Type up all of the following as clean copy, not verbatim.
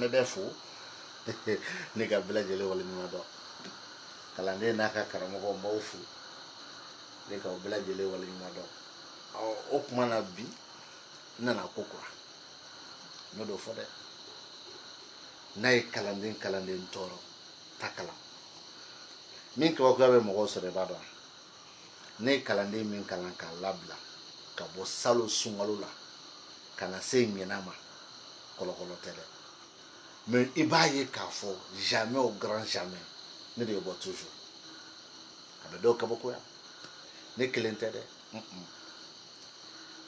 me be fo ne ga bela jele wala ni mado kala ne na ka karamo ko mawfu ne ka bela jele wala ni mado o kuma na bi na na kokura no do fo de nay kalanden toro takala min ko ko be mo ko so de bado ne kalanden min kalan ka labla ka bo salo sungalo la kana se nyenama kolokolo tele mais ibaye ka fo jamais au grand jamais ne de bo toujours abedo ka boko ya ne kelente de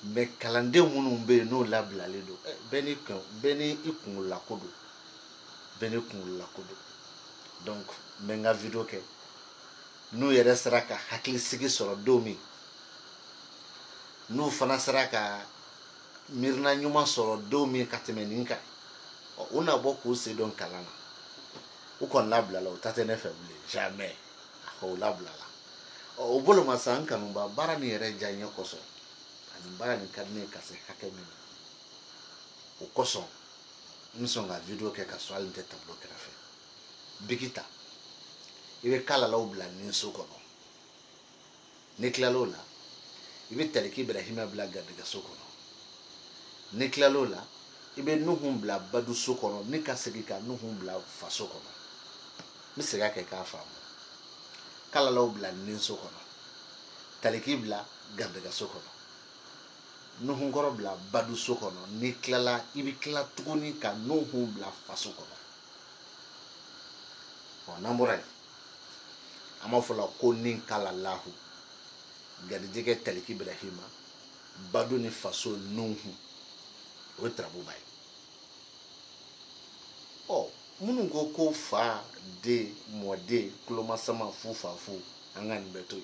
mais kalanden munun be no labla le do beni ikun la kodo donc menga video ke nu yere saraka hakili sigi soro domi nu fana saraka mirna nyuma soro domi katemeninka una boku se don kalana u kon labla la tate ne febule jamais ko labla la o bolo masan kanu ba bara ni yere janye koso ani bara ni kadne kase hakemi o koso nsonga video ke ka swal nte tablo ke rafe bigita ibe kala la ubla ni sokono niklalola ibe taliki ibrahima bla gadga sokono niklalola ibe nuhum bla badu sokono nikasegika nuhum bla fasokono misega ke ka famu kala la ubla ni sokono taliki bla gadga sokono nuhum goro bla badu sokono niklala ibe kla tuguni ka nuhum bla fasokono namore amafola ko nin kala lahu gadijege taliki ibrahima badu ni faso nuhu o trabu bay munu ko fa de mode kloma sama fufa fu angani beto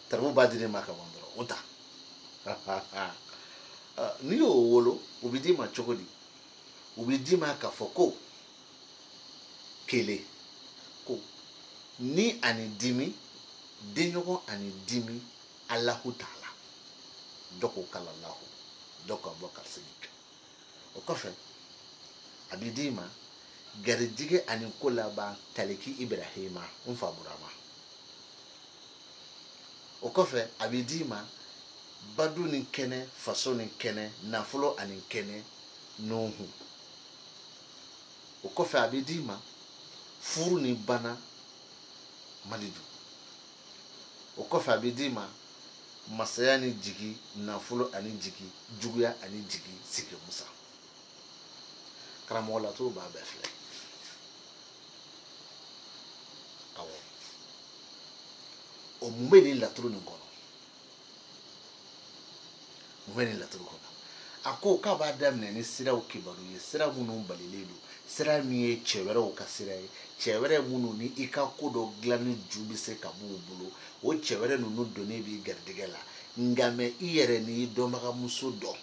trabu badini maka wandoro uta ni o wolo ubidi ma chokodi ubidi ma ka foko kele ko ni ani dimi denyogo ani dimi Allahu Ta'ala doko kala Allahu doko Abubakar Siddiq o kofe abidima garijige ani kola ba taliki Ibrahima unfa burama o kofe abidima badu ni kene faso ni kene nafulo ani kene nuhu o kofe abidima furu ni bana malidu o kofa bidima masaya ni jigi nafulo ani jigi juguya ani jigi sike musa karamo la to ba befle awo o mumeni la turu ni kono ako ka ba damne ni sira o kibaru ye sira munu balilelu sira mi e chewere o ka sira e chewere munu ni ika kodo glani jubi se ka bulo o chewere nunu doni bi gardigela ngame iyere ni domaga muso do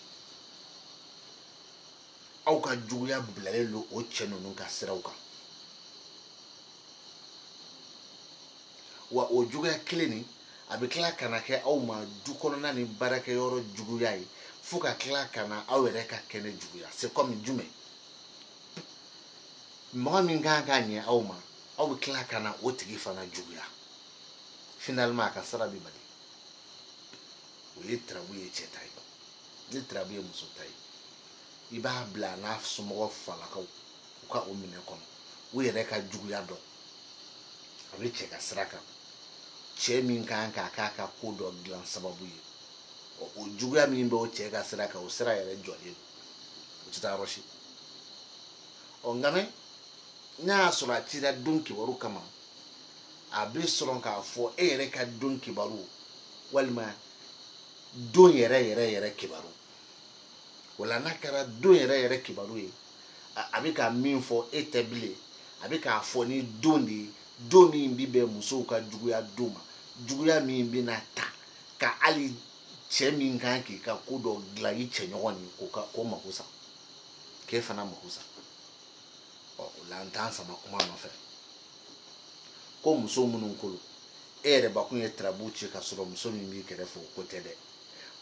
au ka juguya blalelo o chenunu ka sira o ka wa o juguya klini abikla kana ke au ma dukono na ni barake yoro juguya yi fuka kla kana awere ka kene juguya c'est comme jume mo min ganga ni awma aw kla kana otigi fana juguya finalement ka sara bi bali we trabuye chetai ni trabuye musotai iba bla na sumo fala ka o mine kon we yere ka juguya do abi che ka sraka che min kanka ka kodo glan sababu yi o juguya min be o che ka sraka o sra yere jole o tita roshi o ngame nya sura tira dunki waru kama abi soron ka fo ere ka dunki baru walma don yere kibaru wala nakara don yere kibaru yi abi ka min fo etable abi ka fo ni dondi domi bibe muso ka juguya doma juguya min bi na ta ka ali che min kan ki ka kodo glayi che nyoni ko makusa ke fana makusa lantan sama kuma no fe ko muso munun kulu ere ba kun ye trabuchi ka soro muso min bi kere fo ko tede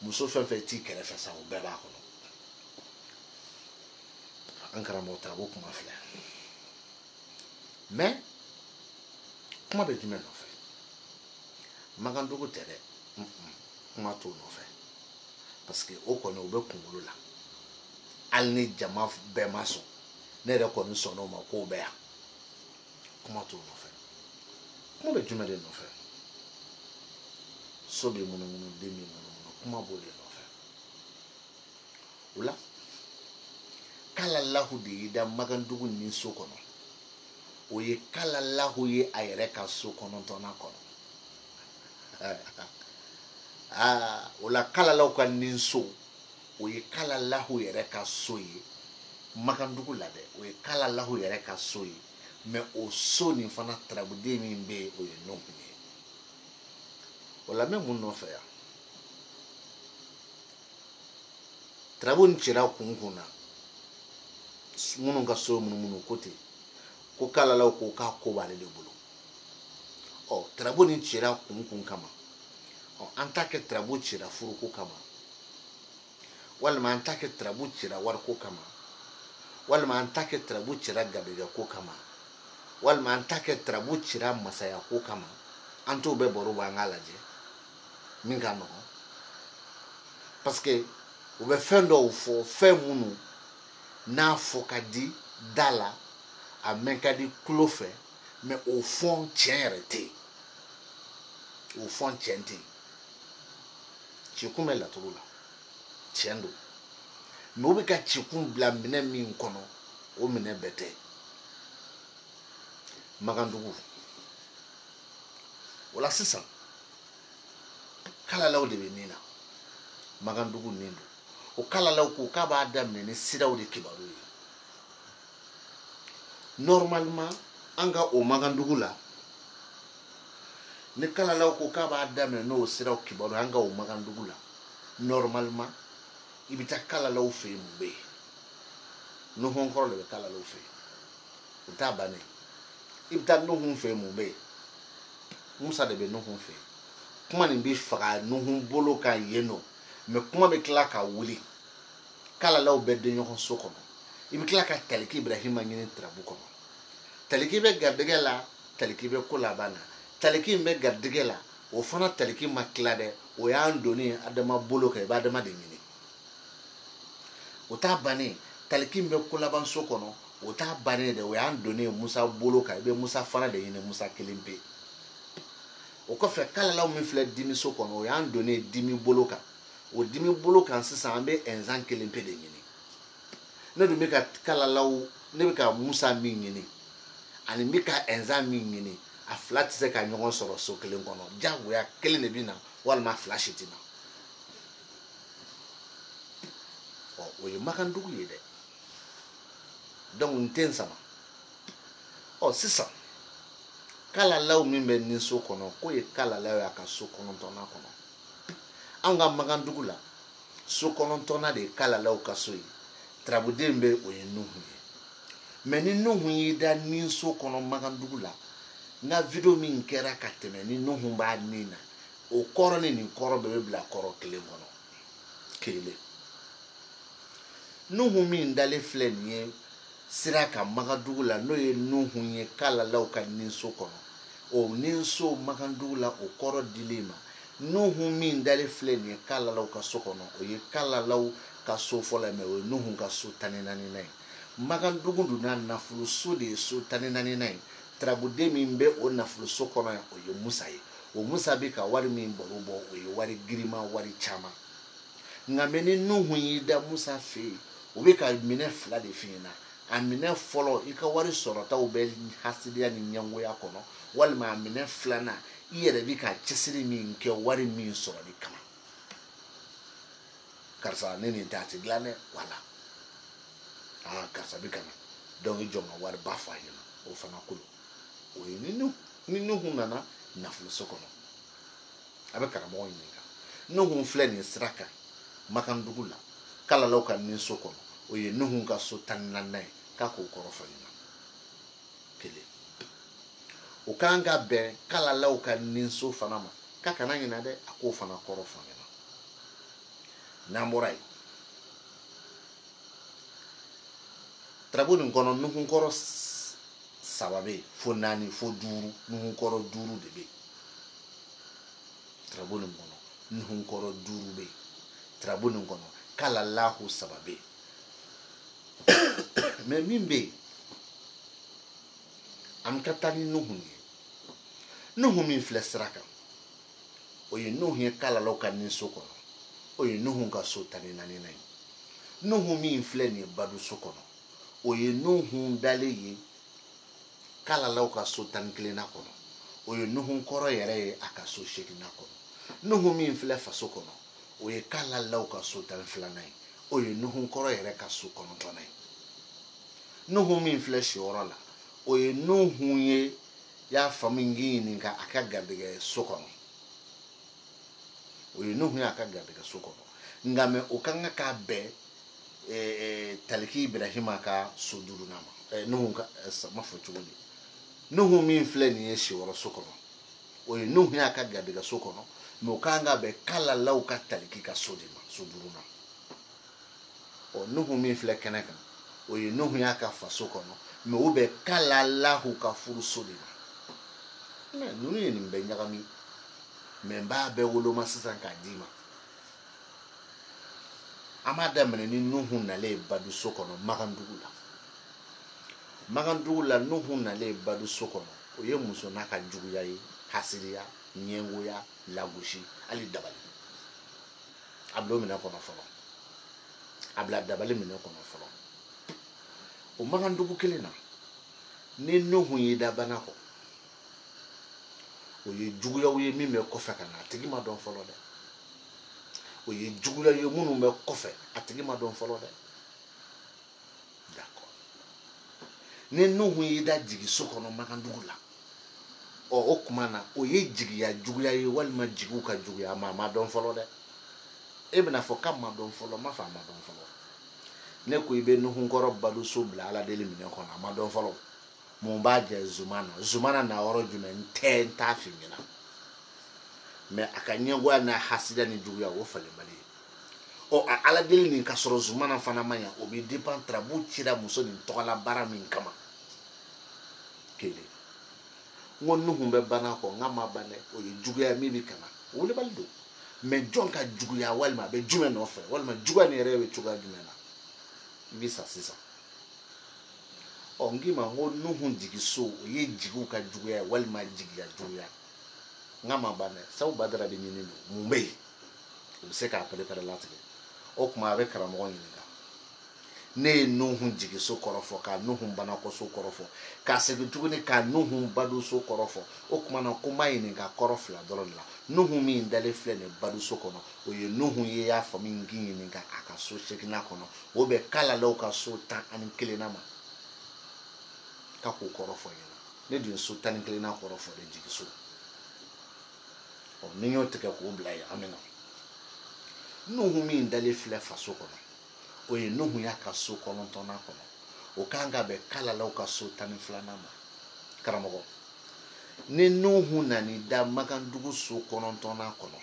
muso fe ti kere fa sa o be ba ko an karamɔgɔ Tarabo kuma filɛ mais kuma bɛ jumɛn nɔfɛ Magandugu tɛ dɛ kuma t'o nɔfɛ parce que o kɔni o bɛ kunkolo la hali ni jama bɛɛ ma sɔn ne yɛrɛ kɔni sɔnn'o ma k'o bɛ yan kuma t'o nɔfɛ kuma bɛ jumɛn de nɔfɛ so bɛ munumunu den bɛ munumunu kuma b'o de nɔfɛ o la k'Alalahu de y'i da Magandugu ni so kɔnɔ o ye k'Alalahu ye a yɛrɛ ka so kɔnɔntɔnnan kɔnɔ o la k'Alalahu ka ni so o ye k'Alalahu yɛrɛ ka so ye Magandugu la dɛ o ye k'Alalahu yɛrɛ ka so ye mais o so nin fana tarabuden min bɛ yen o ye Nuhu ye o la n bɛ mun nɔfɛ yan Tarabu nin cira kun na minnu ka so munumunu ko ten ko k'Alalahu ko k'a ko b'ale de bolo Tarabu nin cira kun kama an t'a kɛ Tarabu cira furuko kama walima an t'a kɛ Tarabu cira wariko kama walima an t'a kɛ Tarabu cira garijɛgɛko kama walima an t'a kɛ Tarabu cira masayako kama an t'o bɛɛ baro bɔ an k'a lajɛ min ka nɔgɔn parce que u bɛ fɛn dɔw fɔ fɛn minnu n'a fɔ ka di da la a mɛn ka di tulo fɛ mais o fɔn tiɲɛ yɛrɛ tɛ yen o fɔn tiɲɛ tɛ yen cikun bɛ laturu la tiɲɛ don mais u bɛ ka cikun bila minɛ min kɔnɔ o minɛ bɛɛ tɛ Magandugu o la sisan k'Alalahu de bɛ nin na Magandugu nin don o k'Alalahu ko k'a b'a daminɛ ni siraw de kibaru ye normalement an ka o Magandugu la ni k'Alalahu ko k'a b'a daminɛ n'o siraw kibaru an ka o Magandugu la normalement i bɛ taa k'Alalahu fɛ yen mun bɛ yen Nuhunkɔrɔ de bɛ k'Alalahu fɛ yen o t'a bannen i bɛ taa Nuhu fɛ yen mun bɛ yen Musa de bɛ Nuhu fɛ yen kuma nin bɛ faga Nuhu bolo kan yen nɔ mais kuma bɛ tila ka wuli k'Alalahu bɛ den ɲɔgɔn so kɔnɔ i bɛ tila ka Taliki Ibrahima ɲini Tarabu kɔnɔ Taliki bɛ garijɛgɛ la Taliki bɛ ko laban na Taliki bɛ garijɛgɛ la o fana Taliki ma tila dɛ o y'an donnen Adama bolo kan i bɛ Adama de ɲini o t'a bannen Taliki bɛ ko laban so kɔnɔ o t'a bannen dɛ o y'an donnen Musa bolo kan i bɛ Musa fana de ɲini Musa kelen pe o kɔfɛ k'Alalahu min filɛ dimi so kɔnɔ o y'an donnen dimi bolo kan o dimi bolo kan sisan an bɛ ɛnzan kelen pe de ɲini ne dun bɛ ka k'Alalahu ne bɛ ka Musa min ɲini ani n bɛ ka ɛnzan min ɲini a fila tɛ se ka ɲɔgɔn sɔrɔ so kelen kɔnɔ diyagoya kelen de bɛ na walima fila si tɛ na o ye Magandugu ye dɛ donc n tɛ n sama sisan k'Alalahu min bɛ nin so kɔnɔ k'o ye k'Alalahu y'a ka so kɔnɔntɔnnan kɔnɔ an ka Magandugu la so kɔnɔntɔnnan de ye k'Alalahu ka so ye tarabuden bɛ o ye Nuhu ye mais ni Nuhu y'i da nin so kɔnɔ Magandugu la n ka video min kɛra ka tɛmɛ ni Nuhu b'a nin na o kɔrɔ ni nin kɔrɔ bɛɛ bɛ bila kɔrɔ kelen kɔnɔ kelen Nuhu min dalen filɛ nin ye sira kan Magandugu la n'o ye Nuhu ye k'Alalahu ka nin so kɔnɔ o nin so Magandugu la o kɔrɔ dilen ma Nuhu min dalen filɛ nin ye k'Alalahu ka so kɔnɔ o ye k'Alalahu ka so fɔlɔ ye mais o ye Nuhu ka so 14nan ye Magandugu dun n'a nafolo so de ye so 14nan ye tarabuden min bɛ o nafolo so kɔnɔ yan o ye Musa ye o Musa bɛ ka wari min baro bɔ o ye wari girima wari caman nka mais ni Nuhu y'i da Musa fɛ yen o bɛ ka minɛ fila de f'i ɲɛna a minɛ fɔlɔ i ka wari sɔrɔtaw bɛ hasidiya ni ɲɛngoya kɔnɔ walima a minɛ filanan i yɛrɛ bɛ ka cɛsiri min kɛ wari min sɔrɔli kama karisa ne nin tɛ a tɛ dilan dɛ wala karisa bɛ ka na donc i jɔ n ka wari ba f'a ɲɛna o fana kolo o ye ni Nuhu nana nafolo so kɔnɔ a bɛ karamɔgɔ ɲininka Nuhu filɛ nin sira kan Magandugu la k'Alalahu ka nin so kɔnɔ o ye Nuhu ka so 14nan ye k'a k'o kɔrɔ fɔ ɲɛna kelen o kan ka bɛn k'Alalahu ka nin so fana ma k'a kana ɲinɛ dɛ a k'o fana kɔrɔ fɔ ɲɛna n'an bɔra yen Trabuni kono nuhun koro sababe fo nani fo duru nuhun koro duru de be. Trabuni kono nuhun koro duru be. Trabuni kono kala lahu sababe. Me mimbe am katani nuhun ye. Nuhun min flesraka. Oye nuhun kala loka ninso kono. Oye nuhun ka so tani nani nai. Nuhun min fleni badu so kono. Oye nuhun dale ye kala loka so tani klena kono. Oye nuhun koro yere aka so shekina kono. Nuhun min fle faso kono. Oye kala loka so tani flanai. Oye nuhun koro yere ka so kono tonai. Nuhun min fle shiorola. Oye nuhun ye ya famingi ninka aka gadege so kono. Oye nuhun ya aka gadege so kono. Ngame okanga ka be taliki Ibrahima ka so duru nama. Nuhun ka mafo chugoli. Nuhun min fle ni ye shioro so kono. Oye nuhun ya aka gadege so kono. Me okanga be kala lauka taliki ka so dima so duru nama. O nuhun min fle keneka. Oye nuhun ya aka faso kono. Me ube kala lahu ka furu so dima. Me nunu ye nimbe nyagami. Me mba be wolo masisan ka dima. Amada mene ni nuhun na le badu so kono magandugula. Magandugula nuhun na le badu so kono. Oye muso naka juguya ye, hasiria, nyengoya, lagushi, ali dabali. Ablo mina kono folo. Abla dabali mina kono folo. O magandugu kelena. Ni nuhun ye dabana ko. Oye juguya ye mime kofe kana atigi ma don folo de. Oye juguya ye munu me kofe atigi ma don folo de. D'accord. Ni nuhun ye da jigi so kono magandugu la. O okumana oye jigi ya juguya ye walima jigu ka juguya ma don folo de. Ebena fo kam ma don folo ma fa ma don folo. Ne ko ibe nuhun koro badu so bla ala deli mine kono ma don folo. Mumba je zumana na oro jume nte nta fimina. Me akanyegwa na hasida ni juguya wo fale bali. O ala deli ni kasoro zumana fana manya obi depend trabu chira muso ni tola bara min kama. Kele. Ngon nuhun be bana ko ngama bane o ye juguya mi bi kana. Wole baldo. Me jonka juguya walma be jume no fe walma juguya ni rewe chuga jume na. Bisa sisa. Ngima ngo nuhun jigi so ye jigu ka juguya walma jigi ya juguya. Ngama bane sa badara de nyini mumbe. Se ka prepare latike. Okuma ave karamo nyinga. Ne nuhun jigi so korofo ka nuhun bana ko so korofo. Ka se tuguni ka nuhun badu so korofo. Okuma na kuma nyinga korofla doron la. Nuhun mi ndale fle ne badu so kono. Oye nuhun ye ya fami nginyi nyinga aka so shekina kono. Obe kala lo ka so tan ani kele nama. Kako korofo yena. Ne di so tan kele na korofo de jigi so. O ninyo teke ko blaya amena. Nuhun mi ndale fle faso kono. Oye nuhun ya ka so kono tona kono. O kanga be kala lo ka so tan flana ma. Karamogo. Ni nuhun na ni da magandugu so kono tona kono.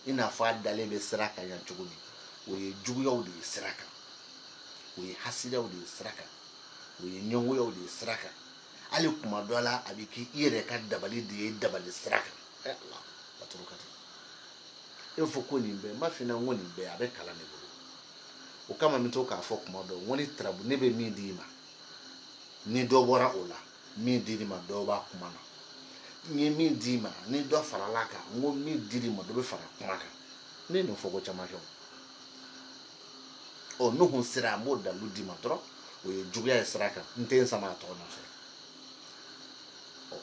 Ina fa dale be siraka ya chuguni. Oye juguya udi siraka. Oye hasida udi siraka. Oye nyongoya udi siraka. Ali kuma dola abiki ire ka dabali de dabali siraka. Allah baturukati. Ifo ko nimbe mafina ngoni be abe kala ne bulu. O kama mito ka fo kuma do woni trabu ne be mi di ma. Ni do bora ola mi di ma do ba kuma na. Ni mi di ma ni do faralaka ngo mi di ma do be fara kuma ka. Ne no fo go chama jo. O nuhun sira mo da ludi ma dro. Oye juguya siraka nten sama to na fe.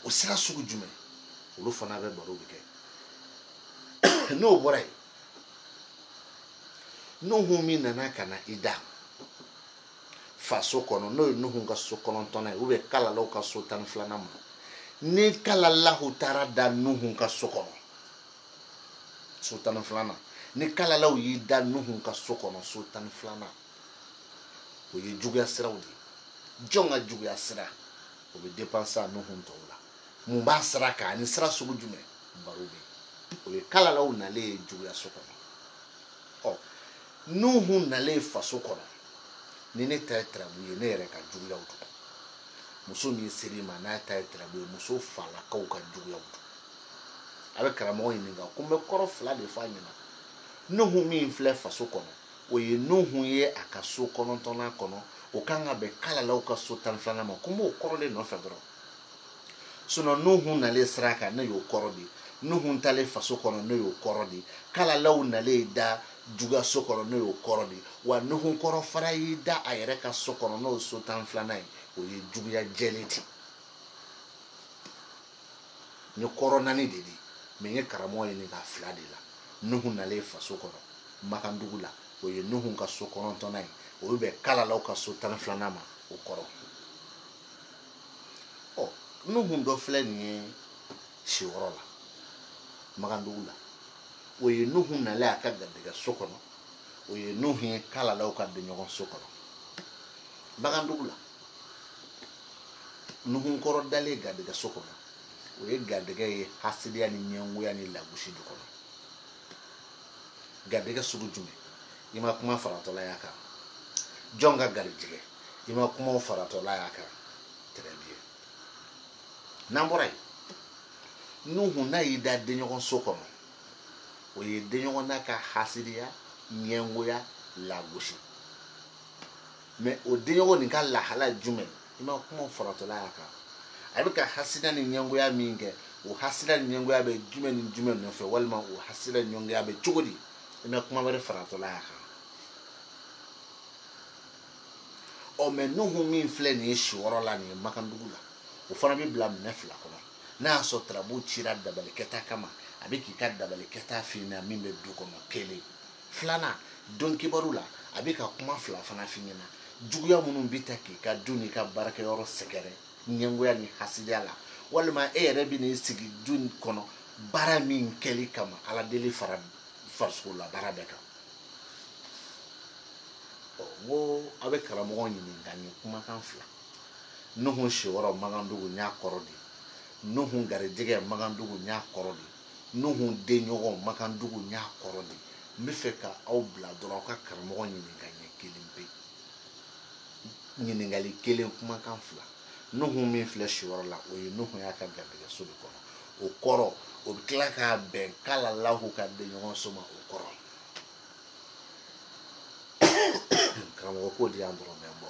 O sira sugu jume. Olu fana be baro bike. No borai. Nuhun mi nana kana ida. Faso kono no nuhun ka so kono tona ube kala lo ka so tan flana ma. Ni kala lahu tara da nuhun ka so kono. So tan flana. Ni kala lahu yi da nuhun ka so kono so tan flana. Oye juguya sira udi. Jonga juguya sira. Obe depansa nuhun to la. Mumba sira ka ni sira sugu jume barube. Oye kala la una le juguya so kono. Oh, nuhun na le faso kono. ni ne ta ye tarabu ye ne yɛrɛ ka juguyaw don muso min seri ma n'a ta ye tarabu ye muso falakaw ka juguyaw don a bɛ karamɔgɔ ɲininka ko n bɛ kɔrɔ fila de f'a ɲɛna nuhu min filɛ faso kɔnɔ o ye nuhu ye a ka so 9nan kɔnɔ o kan ka bɛn kalalaw ka so 12nan ma ko n b'o kɔrɔ de nɔfɛ dɔrɔn nuhu nalen sira kan ne y'o kɔrɔ de nuhu talen faso kɔnɔ ne y'o kɔrɔ de kalalaw nalen da juga so kɔnɔ ne y'o kɔrɔ de wa nuhu kɔrɔ fara y'i da a yɛrɛ ka so kɔnɔ n'o so 12nan ye o ye juguya jɛlen de n ye kɔrɔ 4 de di mɛ n ye karamɔgɔ ɲininka 2 de la nuhu nalen faso kɔnɔ makandugu la o ye nuhu ka so 9nan ye o bɛ kalalaw ka so 12nan ma o kɔrɔ nuhu dɔ filɛ nin ye siyɔrɔ la makandugu la o ye nuhu nalen a ka garijɛgɛ so kɔnɔ o ye nuhu ye kalalaw ka denɲɔgɔn so kɔnɔ makandugu la nuhu kɔrɔ dalen garijɛgɛ so kɔnɔ o ye garijɛgɛ ye hasidiya ni ɲɛngoya ni lagosi du kɔnɔ garijɛgɛ sugu jumɛn i ma kuma faratɔlaya kan jɔn ka garijɛgɛ i ma kuma faratɔlaya kan très bien n'an bɔra yen nuhu n'a y'i da denɲɔgɔn so kɔnɔ o ye denɲɔgɔn n'a ka hasidiya ɲɛngoya lagosi mɛ o denɲɔgɔn nin ka lahala jumɛn i ma kuma faratɔlaya kan a bɛ ka hasidiya ni ɲɛngoya min kɛ o hasidiya ni ɲɛngoya bɛ jumɛn ni jumɛn nɔfɛ walima o hasidiya ni ɲɛngoya bɛ cogo di i ma kuma wɛrɛ faratɔlaya kan mɛ nuhu min filɛ nin ye siyɔrɔ la nin ye makandugu la o fana bɛ bila minɛ 2 kɔnɔ n'a y'a sɔrɔ tarabu cira dabalikɛta kama a bɛ k'i ka dabalikɛta f'i ɲɛna min bɛ du kɔnɔ 1 2nan don kibaru la a bɛ ka kuma 2 fana f'i ɲɛna juguya minnu bɛ ta k'i ka du n'i ka baarakɛyɔrɔ sɛgɛrɛ ɲɛngoya ni hasidiya la walima e yɛrɛ bɛ n'i sigi du kɔnɔ baara min kɛli kama ala deli farisogo la baara bɛɛ kan n ko a bɛ karamɔgɔ ɲininka nin kumakan 2 nuhu siyɔrɔ makandugu n y'a kɔrɔ de nuhu garijɛgɛ makandugu n y'a kɔrɔ de nuhu denɲɔgɔn makandugu n y'a kɔrɔ de n bɛ fɛ ka aw bila dɔrɔn aw ka karamɔgɔ ɲininka ɲɛ 1 pe ɲininkali 1 kumakan 2 nuhu min filɛ siyɔrɔ la o ye nuhu y'a ka garijɛgɛ so de kɔnɔ o kɔrɔ o bɛ tila k'a bɛn kalalaw ka denɲɔgɔn so ma o kɔrɔ karamɔgɔ k'o di yan dɔrɔn mɛ n bɔ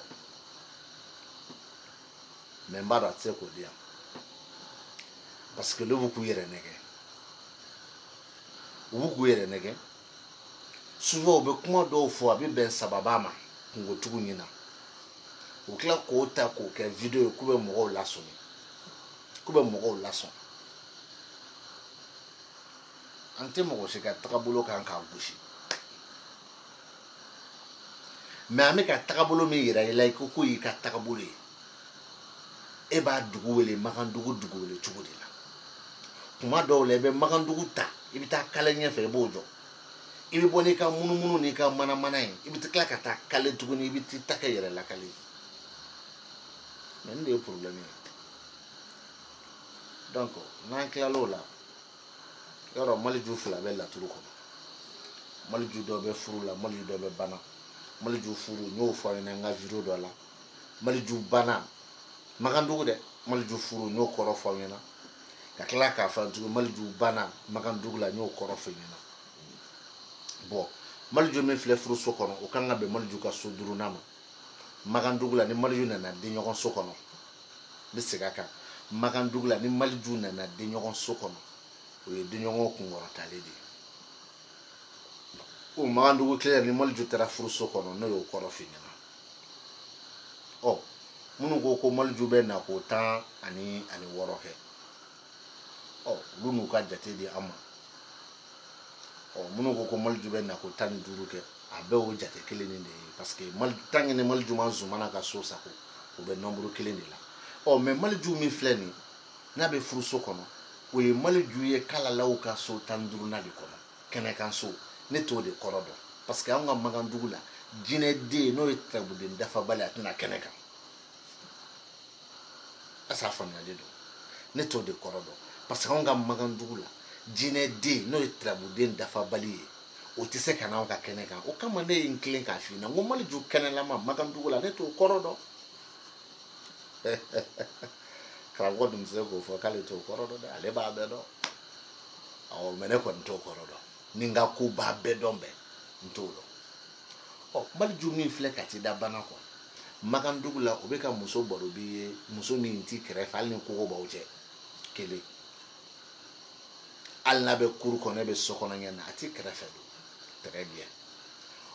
mɛ n b'a dɔn a tɛ se k'o di yan parce que olu bɛ k'u yɛrɛ nɛgɛ souvent u bɛ kuma dɔw fɔ a bɛ bɛn sababa ma kungotigiw ɲɛna u tila k'o ta k'o kɛ video ye k'u bɛ mɔgɔw lasɔn an tɛ mɔgɔ si ka tagabolo kan k'a gosi mɛ an bɛ ka tagabolo min yira i la i ko k'o y'i ka tagabolo ye e b'a dugu wele makandugu dugu wele cogo de la tuma dɔw la i bɛ makandugu ta i bɛ taa kale ɲɛfɛ i b'o jɔ i bɛ bɔ n'i ka munumunu n'i ka manamana ye i bɛ tila ka taa kale tuguni i bɛ t'i ta kɛ yɛrɛ lakale mɛ nin de ye problème ye donc n'an tilala o la yɔrɔ maliju 2 bɛ laturu kɔnɔ maliju dɔ bɛ furu la maliju dɔ bɛ bana maliju furu n y'o fɔ a ɲɛna n ka video dɔ la maliju bana makandugu dɛ maliju furu n y'o kɔrɔ fɔ aw ɲɛna ka tila k'a fɔ tugun maliju bana makandugu la n y'o kɔrɔ fɔ ɲɛna bon maliju min filɛ furu so kɔnɔ o kan ka bɛn maliju ka so 5nan ma makandugu la ni maliju nana denɲɔgɔn so kɔnɔ n bɛ segin a kan makandugu la ni maliju nana denɲɔgɔn so kɔnɔ o ye denɲɔgɔn kunkɔrɔtalen de ye o makandugu tile la ni maliju taara furu so kɔnɔ n'o y'o kɔrɔ f'i ɲɛna minnu ko maliju bɛ na ko 16 kɛ olu n'u ka jate di an ma minnu ko maliju bɛ na ko 15 kɛ a bɛɛ o jate kelen de ye parce que tant que ni maliju ma zumana ka so sago o bɛ nombre 1 de la mais maliju min filɛ nin n'a bɛ furu so kɔnɔ o ye maliju ye kalalaw ka so 15nan de kɔnɔ kɛnɛkan so ne t'o de kɔrɔ dɔn parce que an ka makandugu la jinɛden n'o ye tarabuden dafabali a tɛna kɛnɛ kan asa faamuyalen don ne t'o de kɔrɔ dɔn parce que an ka makandugu la jinɛden n'o ye tarabuden dafabali ye o tɛ se ka n'aw ka kɛnɛ kan o kama ne ye n tilen k'a f'i ɲɛna n ko Maliju kɛnɛlama Makandugu la ne t'o kɔrɔ dɔn karamɔgɔ dun tɛ se k'o fɔ k'ale t'o kɔrɔ dɔn dɛ ale b'a bɛɛ dɔn awɔ mɛ ne kɔni t'o kɔrɔ dɔn ni n ka ko b'a bɛɛ dɔn bɛɛ n t'o dɔn Maliju min filɛ ka t'i da bana kɔ Makandugu la o bɛ ka muso baro b'i ye muso min t'i kɛrɛfɛ hali ni kogo b'aw cɛ kelen hali n'a bɛ kuru kɔnɔ ne bɛ so kɔnɔ ɲɛ na a t'i kɛrɛfɛ don très bien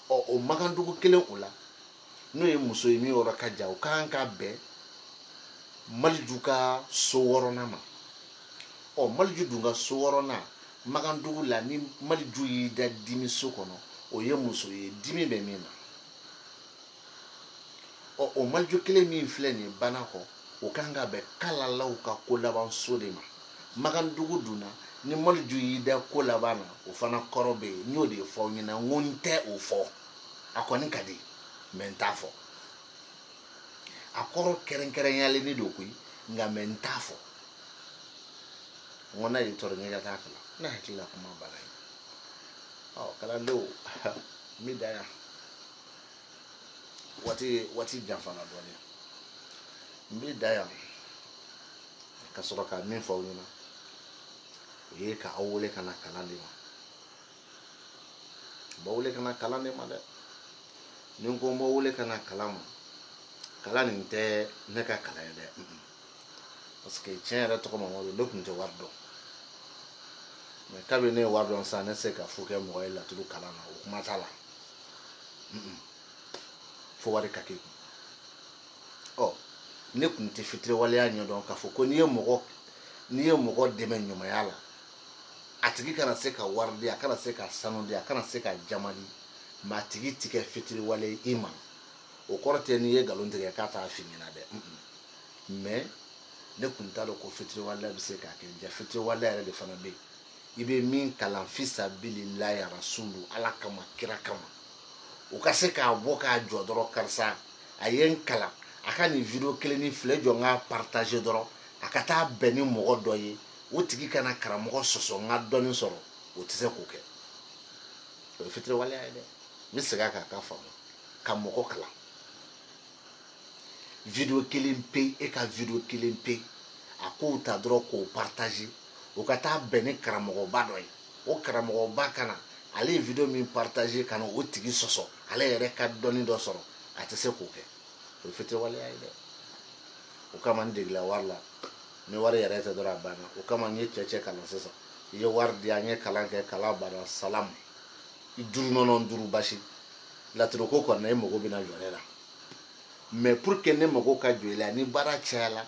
o Makandugu kelen o la n'o ye muso ye min yɔrɔ ka jan o kan ka bɛn Maliju ka so wɔɔrɔnan ma Maliju dun ka so wɔɔrɔnan Makandugu la ni Maliju y'i da dimi so kɔnɔ o ye muso ye dimi bɛ min na o Maliju kelen min filɛ nin ye bana kɔ o kan ka bɛn kalalaw ka ko laban so de ma Makandugu dun na ni Maliju y'i da ko laban na o fana kɔrɔ bɛ yen n y'o de fɔ aw ɲɛna n ko n tɛ o fɔ a kɔni ka di mɛ n t'a fɔ a kɔrɔ kɛrɛnkɛrɛnyalen don koyi nka mɛ n t'a fɔ n ko n'a y'i tɔɔrɔ ɲɛ ka taa kalan ne hakili la kuma banna ye kalandenw n bɛ dan yan waati janfara dɔɔnin n bɛ dan yan ka sɔrɔ ka min fɔ aw ɲɛna o ye ka aw wele ka na kalan de ma b'aw wele ka na kalan de ma dɛ ni n ko n b'aw wele ka na kalan ma kalan nin tɛ ne ka kalan ye dɛ parce que tiɲɛ yɛrɛ tɔgɔ Mamadu ne tun tɛ wari dɔn mais kabini ne ye wari dɔn sisan ne tɛ se ka fo kɛ mɔgɔ ye laturu kalan na o kuma t'a la fo wari ka kɛ kun ne tun tɛ fitiriwaleya ɲɛdɔn k'a fɔ ko n'i ye mɔgɔ dɛmɛ ɲumanya la a tigi kana se ka wari di a kana se ka sanu di a kana se ka jama di mais a tigi tɛ kɛ fitiriwale i ma o kɔrɔ tɛ n'i ye nkalon tigɛ k'a t'a f'i ɲɛna dɛ mais ne tun t'a dɔn ko fitiriwaleya bɛ se k'a kɛ ja fitiriwaleya yɛrɛ de fana bɛ yen i bɛ min kalan fisabililahi rasulu ala kama kira kama o ka se k'a bɔ k'a jɔ dɔrɔn karisa a ye n kalan a ka nin video kelen ni filɛ jɔ n k'a partager dɔrɔn a ka taa bɛn ni mɔgɔ dɔ ye o tigi kana karamɔgɔ sɔsɔ n ka dɔnni sɔrɔ o tɛ se k'o kɛ o ye fitiriwaleya ye dɛ n bɛ segin a kan k'a faamu ka mɔgɔ kalan video kelen pe e ka video kelen pe a k'o ta dɔrɔn k'o partager o ka taa bɛn ni karamɔgɔba dɔ ye o karamɔgɔba kana ale ye video min partager kana o tigi sɔsɔ ale yɛrɛ ka dɔnni dɔ sɔrɔ a tɛ se k'o kɛ o ye fitiriwaleya ye dɛ o kama n degela wari la ni wari yɛrɛ tɛ dɔrɔn a banna o kama n ye cɛ kalan sisan i ye wari di an ye kalan kɛ kalan banna salamu i 5 nɔnɔ 5 basi laturu ko kɔni e mago bɛna jɔ ne la mais pour que ne mago ka jɔ i la ni baara cayala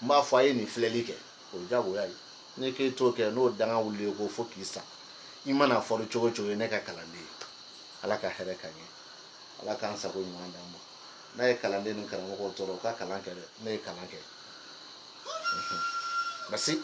n b'a fɔ a ye nin filɛli kɛ o ye diyagoya ye ne k'e t'o kɛ n'o danga wulila ko fo k'i sa i mana fɔri cogo cogo ye ne ka kalanden ye ala ka hɛrɛ ka ɲɛ ala k'an sago ɲuman d'an ma n'a ye kalanden ni karamɔgɔw tɔɔrɔ u ka kalan kɛ dɛ ne ye kalan kɛ merci